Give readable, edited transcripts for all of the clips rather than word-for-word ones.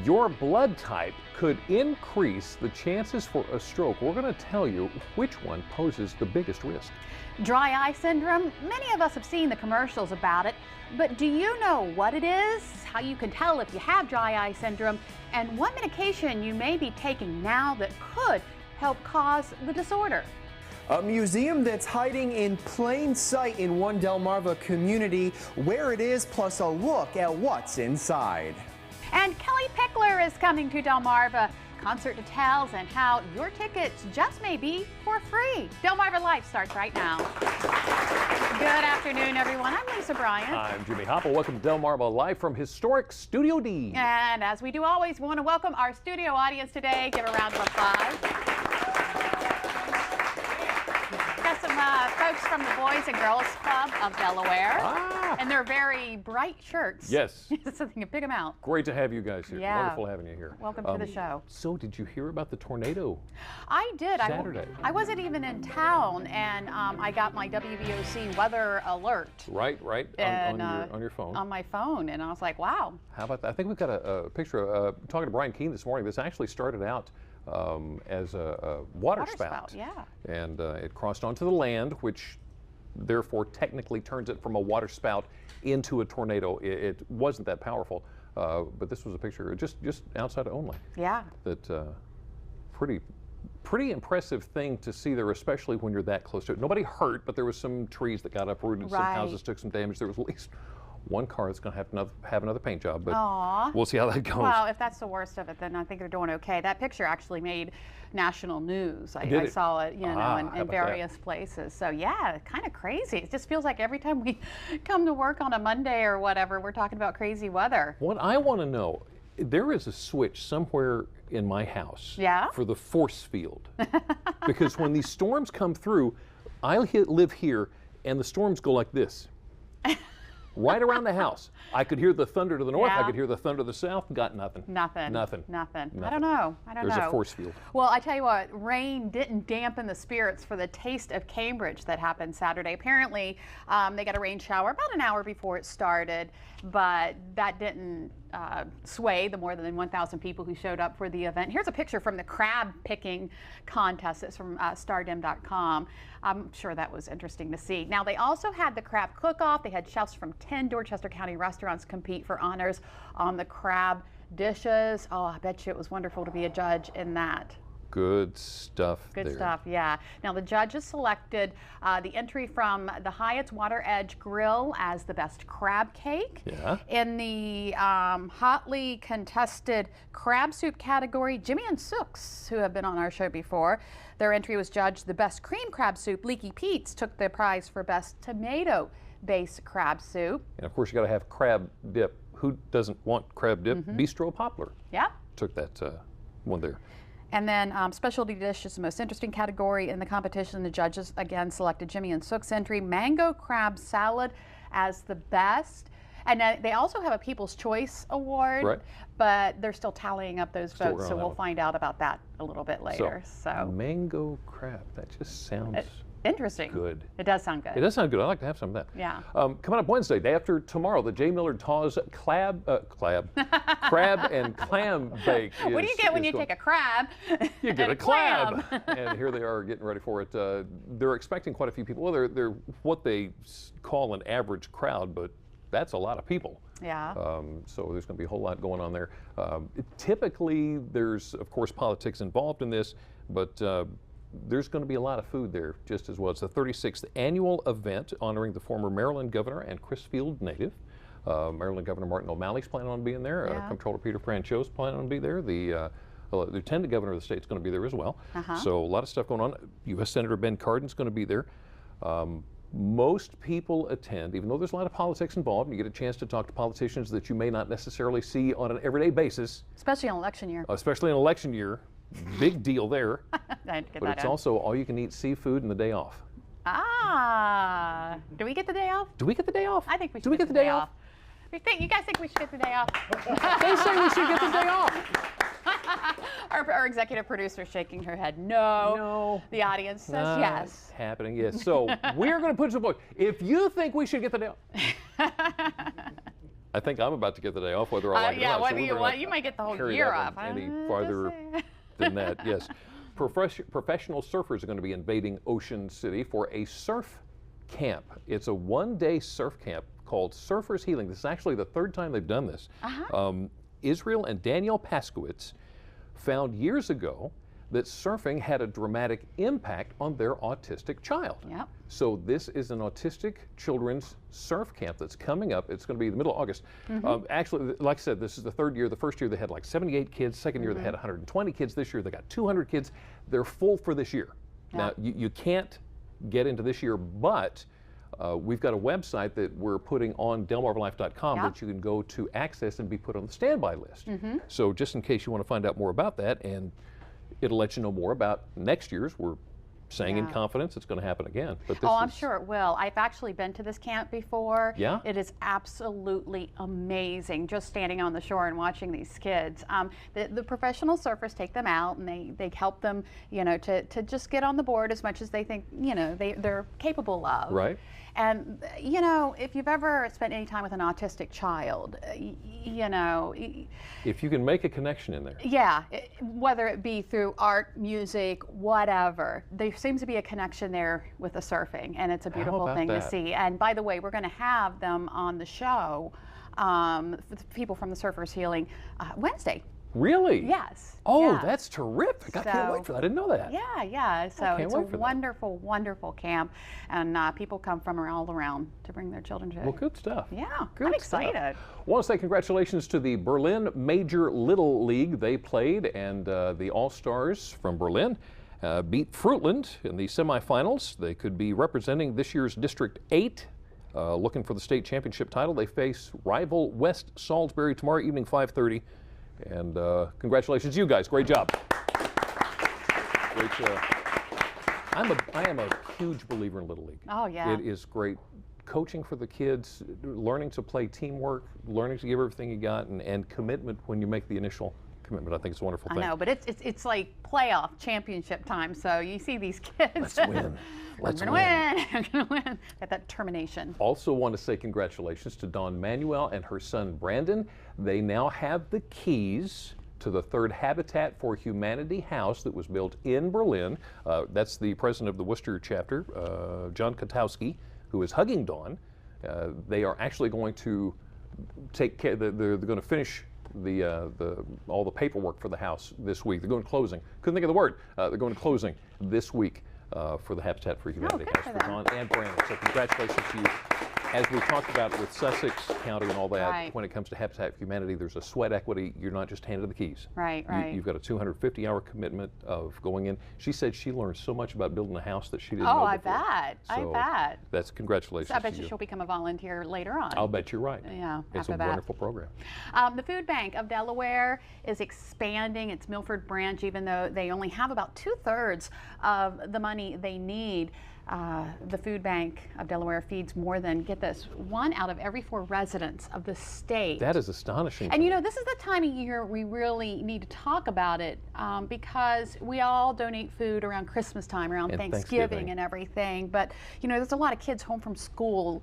Your blood type could increase the chances for a stroke. We're going to tell you which one poses the biggest risk. Dry eye syndrome, many of us have seen the commercials about it, but do you know what it is, how you can tell if you have dry eye syndrome, and what medication you may be taking now that could help cause the disorder? A museum that's hiding in plain sight in one Delmarva community, where it is, plus a look at what's inside. And Kelly Pickler is coming to Delmarva. Concert details and how your tickets just may be for free. Delmarva Live starts right now. Good afternoon, everyone. I'm Lisa Bryant. I'm Jimmy Hopple. Welcome to Delmarva Live from historic Studio D. And as we do always, we want to welcome our studio audience today. Give a round of applause. Got some folks from the Boys and Girls Club of Delaware. And they're very bright shirts. Yes. So they can pick them out. Great to have you guys here. Yeah. Wonderful having you here. Welcome to the show. So did you hear about the tornado? I did. Saturday. I wasn't even in town, and I got my WVOC weather alert. Right. And, on your phone. On my phone, and I was like, wow. How about that? I think we've got a picture. Talking to Brian Keene this morning, this actually started out as a water spout. Yeah. And it crossed onto the land, which therefore technically turns it from a water spout into a tornado. It wasn't that powerful, but this was a picture just outside of Onley. Yeah. That pretty impressive thing to see there, especially when you're that close to it. Nobody hurt, but there was some trees that got uprooted, some houses took some damage. There was at least one car that's going to have another paint job, but we'll see how that goes. Well, if that's the worst of it, then I think they're doing okay. That picture actually made national news. I saw it, in various places. So yeah, kind of crazy. It just feels like every time we come to work on a Monday or whatever, we're talking about crazy weather. What I want to know, there is a switch somewhere in my house for the force field. Because when these storms come through, I live here, and the storms go like this. Right around the house. I could hear the thunder to the north. I could hear the thunder to the south. Got nothing. Nothing. I don't know. There's a force field. Well, I tell you what, rain didn't dampen the spirits for the Taste of Cambridge that happened Saturday. Apparently, they got a rain shower about an hour before it started, but that didn't sway the more than 1,000 people who showed up for the event. Here's a picture from the crab picking contest. It's from stardom.com. I'm sure that was interesting to see. Now, they also had the crab cook-off. They had chefs from 10 Dorchester County restaurants compete for honors on the crab dishes. Oh, I bet you it was wonderful to be a judge in that. Good stuff. Good stuff, yeah. Now the judges selected the entry from the Hyatt's Water Edge Grill as the best crab cake. Yeah. In the hotly contested crab soup category, Jimmy and Sooks, who have been on our show before, their entry was judged the best cream crab soup. Leaky Pete's took the prize for best tomato-based crab soup. And of course, you got to have crab dip. Who doesn't want crab dip? Bistro Poplar. Yeah. Took that one there. And then specialty dish is the most interesting category in the competition. The judges again selected Jimmy and Sook's entry, mango crab salad, as the best. And they also have a People's Choice Award, but they're still tallying up those votes, so we'll find out about that a little bit later. So mango crab, that just sounds interesting. Good. It does sound good. It does sound good. I'd like to have some of that. Yeah. Coming up Wednesday, day after tomorrow, the J. Millard Taw's crab and clam bake. What do you get when you take a crab? You get a clam. And here they are getting ready for it. They're expecting quite a few people. Well, they're what they call an average crowd, but that's a lot of people. Yeah. So there's going to be a whole lot going on there. Typically, there's, of course, politics involved in this, but there's going to be a lot of food there just as well. It's the 36th annual event honoring the former Maryland governor and Chrisfield native. Maryland Governor Martin O'Malley's planning on being there. Comptroller Peter Franchot's planning on being there. The Lieutenant Governor of the state's going to be there as well. So a lot of stuff going on. U.S. Senator Ben Cardin's going to be there. Most people attend, even though there's a lot of politics involved, and you get a chance to talk to politicians that you may not necessarily see on an everyday basis. Especially in election year. Especially in election year. Big deal there. But it's also all you can eat seafood and the day off. Do we get the day off? Do we get the day off? I think we should get the day off. You guys think we should get the day off? They say we should get the day off. Our executive producer shaking her head. No. No. The audience says yes. Happening, yes. So we're going to put some vote. If you think we should get the day off, I think I'm about to get the day off, whether I like it or yeah, not. what So do you want? You might get the whole year off. Any farther than that, yes. Professional surfers are going to be invading Ocean City for a surf camp. It's a one-day surf camp called Surfers Healing. This is actually the third time they've done this. Israel and Danielle Paskowitz found years ago that surfing had a dramatic impact on their autistic child. Yep. So this is an autistic children's surf camp that's coming up. It's going to be the middle of August. Actually, like I said, this is the third year. The first year they had like 78 kids. Second year they had 120 kids. This year they got 200 kids. They're full for this year. Now, you can't get into this year, but we've got a website that we're putting on delmarvalife.com that you can go to access and be put on the standby list. So just in case you want to find out more about that, and it'll let you know more about next year's. We're saying in confidence it's going to happen again. But this I'm sure it will. I've actually been to this camp before. Yeah? It is absolutely amazing just standing on the shore and watching these kids. The professional surfers take them out and they help them, you know, to just get on the board as much as they think, you know, they're capable of. Right. And, you know, if you've ever spent any time with an autistic child, you know. If you can make a connection in there. Yeah, whether it be through art, music, whatever, there seems to be a connection there with the surfing, and it's a beautiful thing to see. And by the way, we're going to have them on the show, people from the Surfers Healing, Wednesday. Really? Yes. Oh, yeah. That's terrific. I can't wait for that. I didn't know that. Yeah, yeah. So it's a wonderful, wonderful camp. And people come from all around to bring their children to it. Well, good stuff. Yeah, good I'm excited. I want to say congratulations to the Berlin Major Little League. They played, and the All-Stars from Berlin beat Fruitland in the semifinals. They could be representing this year's District 8. Looking for the state championship title. They face rival West Salisbury tomorrow evening, 5:30. And congratulations to you guys. Great job. Great. I am a huge believer in Little League. Oh, yeah. It is great coaching for the kids, learning to play teamwork, learning to give everything you got, and commitment when you make the initial commitment. I think it's a wonderful thing. I know, but it's like playoff championship time. So you see these kids. Let's win. Let's win. We're going to win. Got that determination. Also want to say congratulations to Dawn Manuel and her son Brandon. They now have the keys to the third Habitat for Humanity house that was built in Berlin. That's the president of the Worcester chapter, John Courthouse, who is hugging Dawn. They are actually going to take care. They're going to finish all the paperwork for the house this week. They're going to closing. Couldn't think of the word. They're going to closing this week for the Habitat for Humanity house for Dawn and Brandon. So congratulations to you. As we talked about with Sussex County and all that, when it comes to Habitat for Humanity, there's a sweat equity. You're not just handed the keys. Right, right. You've got a 250-hour commitment of going in. She said she learned so much about building a house that she didn't know before. I bet. So I bet. That's congratulations So I bet to you. she'll become a volunteer later on. I'll bet you're right. Yeah, it's a wonderful program. The Food Bank of Delaware is expanding its Milford branch, even though they only have about 2/3 of the money they need. The Food Bank of Delaware feeds more than, get this, 1 out of every 4 residents of the state. That is astonishing. And you know, this is the time of year we really need to talk about it because we all donate food around Christmas time, around Thanksgiving and everything. But you know, there's a lot of kids home from school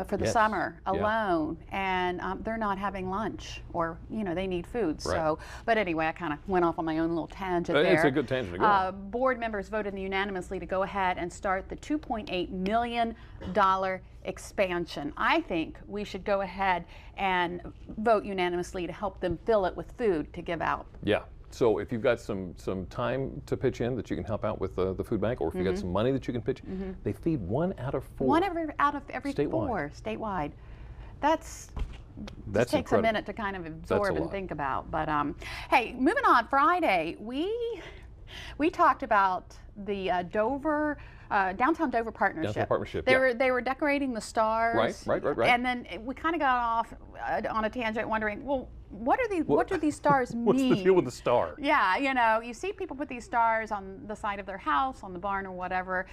for the summer alone, and they're not having lunch, or you know, they need food. So, but anyway, I kind of went off on my own little tangent there. It's a good tangent to go on. Board members voted unanimously to go ahead and start the $2.8 million expansion. I think we should go ahead and vote unanimously to help them fill it with food to give out. Yeah. So if you've got some time to pitch in that you can help out with the food bank, or if you've got some money that you can pitch, they feed 1 out of 4. 1 out of every 4 statewide. That takes incredible. a minute to kind of absorb and think about. But hey, moving on. Friday we talked about the Dover. Downtown Dover partnership. Downtown partnership. They were decorating the stars. Right. And then we kind of got off on a tangent, wondering, well, what do these stars mean? What's the deal with the star? Yeah, you know, you see people put these stars on the side of their house, on the barn, or whatever.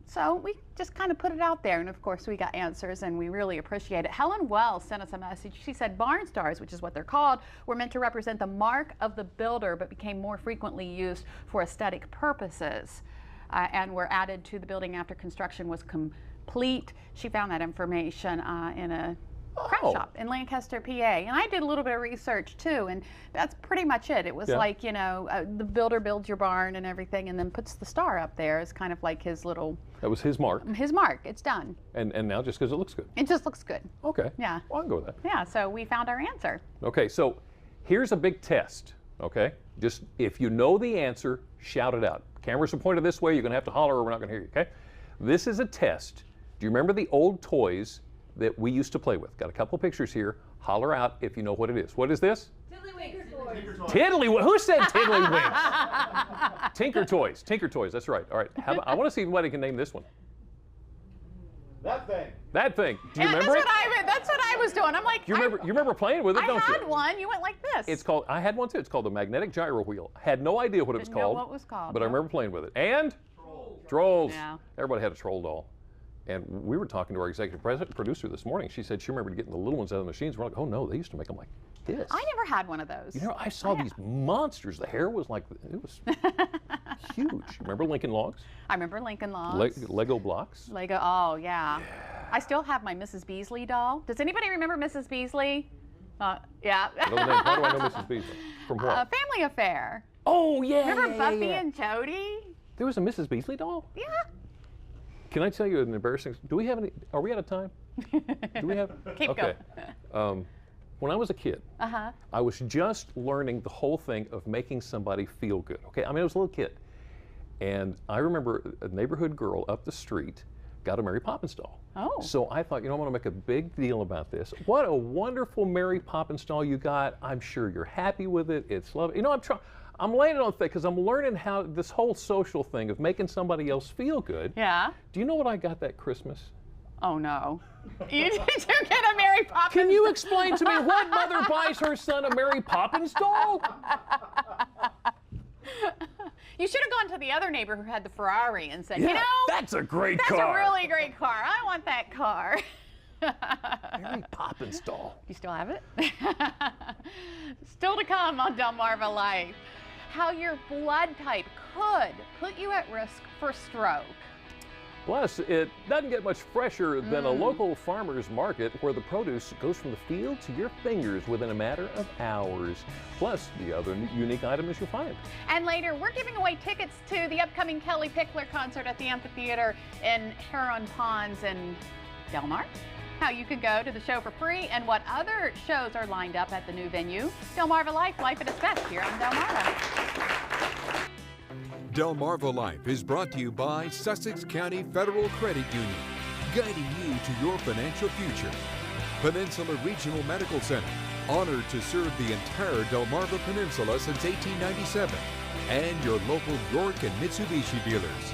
So we just kind of put it out there, and of course we got answers, and we really appreciate it. Helen Wells sent us a message. She said barn stars, which is what they're called, were meant to represent the mark of the builder, but became more frequently used for aesthetic purposes. And were added to the building after construction was complete. She found that information in a craft Oh. shop in Lancaster, PA. And I did a little bit of research too, and that's pretty much it. It was Yeah. like, you know, the builder builds your barn and everything, and then puts the star up there as kind of like his little, That was his mark. his mark. It's done. And now just because it looks good. It just looks good. Okay. Yeah. Well, I can go with that. Yeah, so we found our answer. Okay, so here's a big test, okay? Just if you know the answer, shout it out. Cameras are pointed this way, you're gonna have to holler or we're not gonna hear you, okay? This is a test. Do you remember the old toys that we used to play with? Got a couple of pictures here. Holler out if you know what it is. What is this? Tiddlywinks. Who said Tiddlywinks? Tinker Toys. Tinker Toys, that's right. All right, I want to see if anybody can name this one. That thing. That thing. Do you Yeah, remember it? that's what I was doing. I'm like, You remember playing with it, I don't you? had one. You went like this. It's called, I had one too. It's called the magnetic gyro wheel. Had no idea what it was Didn't know called. what it was called, But I no. remember playing with it. And? Trolls. Yeah. Everybody had a troll doll. And we were talking to our executive producer this morning. She said she remembered getting the little ones out of the machines. We're like, oh no, they used to make them like this. I never had one of those. You know, I saw these monsters. The hair was like, it was huge. Remember Lincoln Logs? I remember Lincoln Logs. Lego blocks? Lego, oh yeah. I still have my Mrs. Beasley doll. Does anybody remember Mrs. Beasley? Yeah. I know the name. How do I know Mrs. Beasley? From what? Family Affair. Oh yeah. Remember yeah, Buffy yeah. and Jody? There was a Mrs. Beasley doll? Yeah. Can I tell you an embarrassing? Do we have any? Are we out of time? Do we have? Keep okay. going. When I was a kid, Uh-huh. I was just learning the whole thing of making somebody feel good. Okay, I mean I was a little kid, and I remember a neighborhood girl up the street got a Mary Poppins doll. Oh. So I thought, you know, I'm going to make a big deal about this. What a wonderful Mary Poppins doll you got. I'm sure you're happy with it. It's lovely. You know, I'm laying it on thick because I'm learning how this whole social thing of making somebody else feel good. Yeah. Do you know what I got that Christmas? Oh no. You did get a Mary Poppins? Can you explain to me what mother buys her son a Mary Poppins doll? You should have gone to the other neighbor who had the Ferrari and said, Yeah, you know, that's a great that's car. a really great car. I want that car. Mary Poppins doll. You still have it? Still to come on Delmarva Life. How your blood type could put you at risk for stroke. Plus, it doesn't get much fresher than a local farmer's market where the produce goes from the field to your fingers within a matter of hours. Plus, the other unique items you'll find. And later, we're giving away tickets to the upcoming Kelly Pickler concert at the amphitheater in Heron Ponds in Delmar. How you can go to the show for free and what other shows are lined up at the new venue. Delmarva Life, life at its best here on Delmarva. Delmarva Life is brought to you by Sussex County Federal Credit Union, guiding you to your financial future. Peninsula Regional Medical Center, honored to serve the entire Delmarva Peninsula since 1897. And your local York and Mitsubishi dealers.